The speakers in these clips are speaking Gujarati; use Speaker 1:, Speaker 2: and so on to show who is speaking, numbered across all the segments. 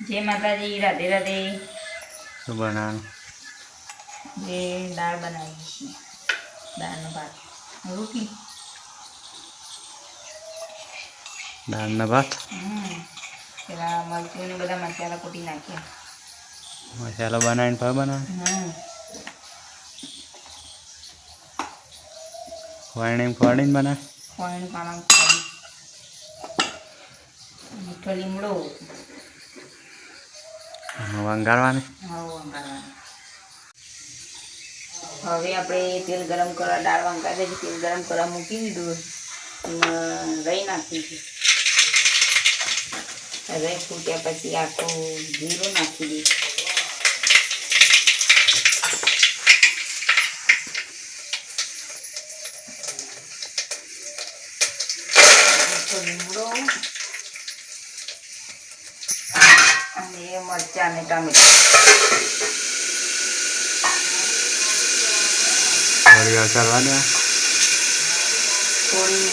Speaker 1: जय माताजी, राधे राधे।
Speaker 2: શું બનાવવાનું?
Speaker 1: ये दाल बनाई है, दाल ने भात रोटी।
Speaker 2: દાળ ને ભાત.
Speaker 1: પેલા મરચું ને બધા મસાલા કૂટી નાખ્યા.
Speaker 2: મસાલો બનાવીને ભાત બનાવે. ફોડીને બનાવે.
Speaker 1: ફોડીને પાણા મીઠો લીમડો
Speaker 2: વંગાળવાની.
Speaker 1: હવે આપણે તેલ ગરમ કરવા દાળ વંગારે તેલ ગરમ કરવા મૂકી દીધું. રહી નાખી છે. રહી ફૂટ્યા પછી આખું જીરું નાખી દઈશું. લીમડો અને મરચાં અને ટામેટા.
Speaker 2: થોડી વાર ચાલવા દે.
Speaker 1: થોડી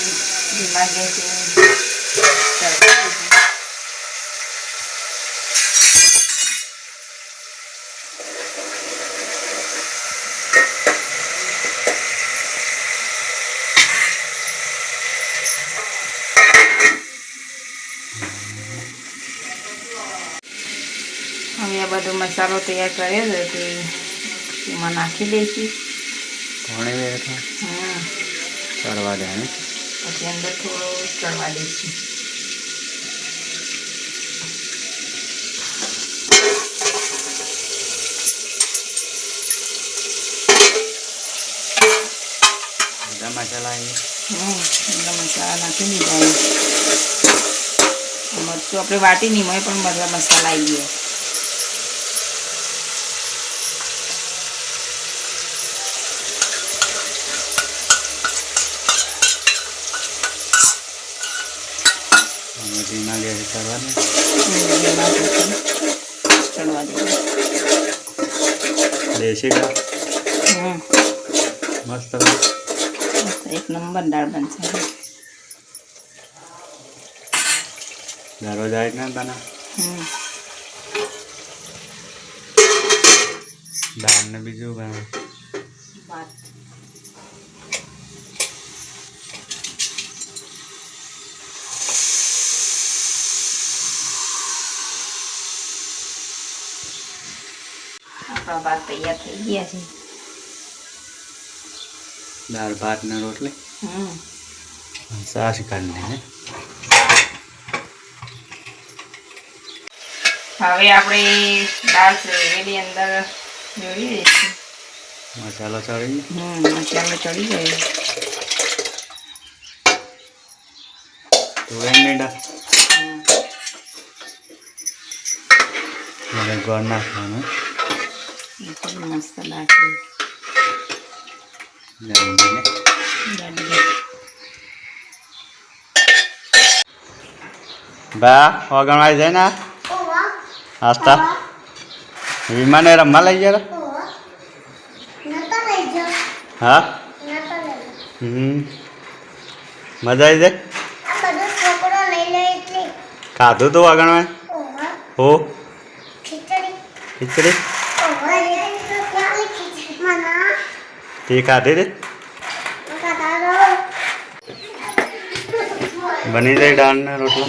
Speaker 1: ધીમા ગેસે હવે આ બધો મસાલો તૈયાર કર્યો છે તે એમાં નાખી દઈશું.
Speaker 2: પાણી વેઠો ચડવા દે.
Speaker 1: પછી અંદર થોડો ચડવા દઈશું.
Speaker 2: બધા મસાલા
Speaker 1: બધા મસાલા નાખી દીધા. મરચું આપણે વાટી નહીં મળે પણ બધા મસાલા આવી ગયા.
Speaker 2: ધીમા ગેસ ચડવા દે.
Speaker 1: ચડવા દે.
Speaker 2: દેશી દાળ મસ્ત
Speaker 1: એક નંબર દાળ બનશે.
Speaker 2: દરરોજ આવી ને બના દાળ ને બીજું બના.
Speaker 1: આપણા ભાત તૈયાર થઈ ગયા છે.
Speaker 2: દાળ ભાત ને રોટલી સાસ કાઢને.
Speaker 1: હવે આપણે દાળ રેડી અંદર જોડી દઈશું.
Speaker 2: મસાલો ચડી ગયો.
Speaker 1: મસાલો ચડી ગયો.
Speaker 2: તુવેરની દાળ મને ગોળ નાખવાનું.
Speaker 1: મસ્ત નાખી
Speaker 2: બા ઓગણવાય જાય ને આસ્તા વિમાને રમવા લઈ ગયા. હા મજા આવી જાય. ખાધું તું ઓગણવાય? હો ખીચડી તે ખાધી રે. બની જાય દાળ ને રોટલો.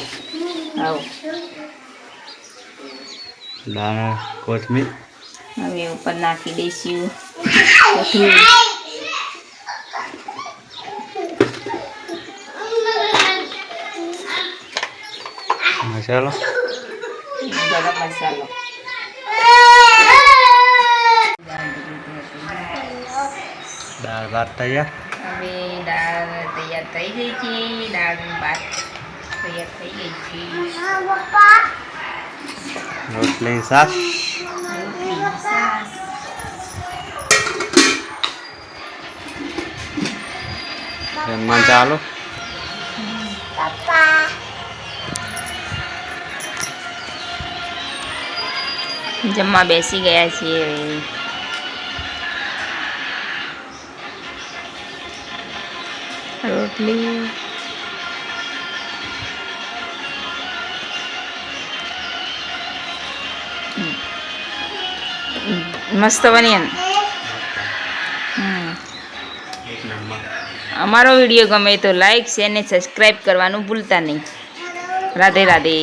Speaker 2: દાળ કોથમીર
Speaker 1: હવે ઉપર નાખી દઈશું.
Speaker 2: મસાલો
Speaker 1: ગરમ મસાલો.
Speaker 2: દાળ ભાત તૈયાર.
Speaker 1: હવે દાળ તૈયાર થઈ ગઈ છે. દાળ ભાત તૈયાર થઈ ગઈ છે.
Speaker 2: રોટલી શાક. જમવા ચાલો.
Speaker 1: જમવા બેસી ગયા છીએ. રોટલી મસ્ત બની ને અમારો વિડીયો ગમે તો લાઈક શેર ને સબસ્ક્રાઈબ કરવાનું ભૂલતા નહીં. રાધે રાધે.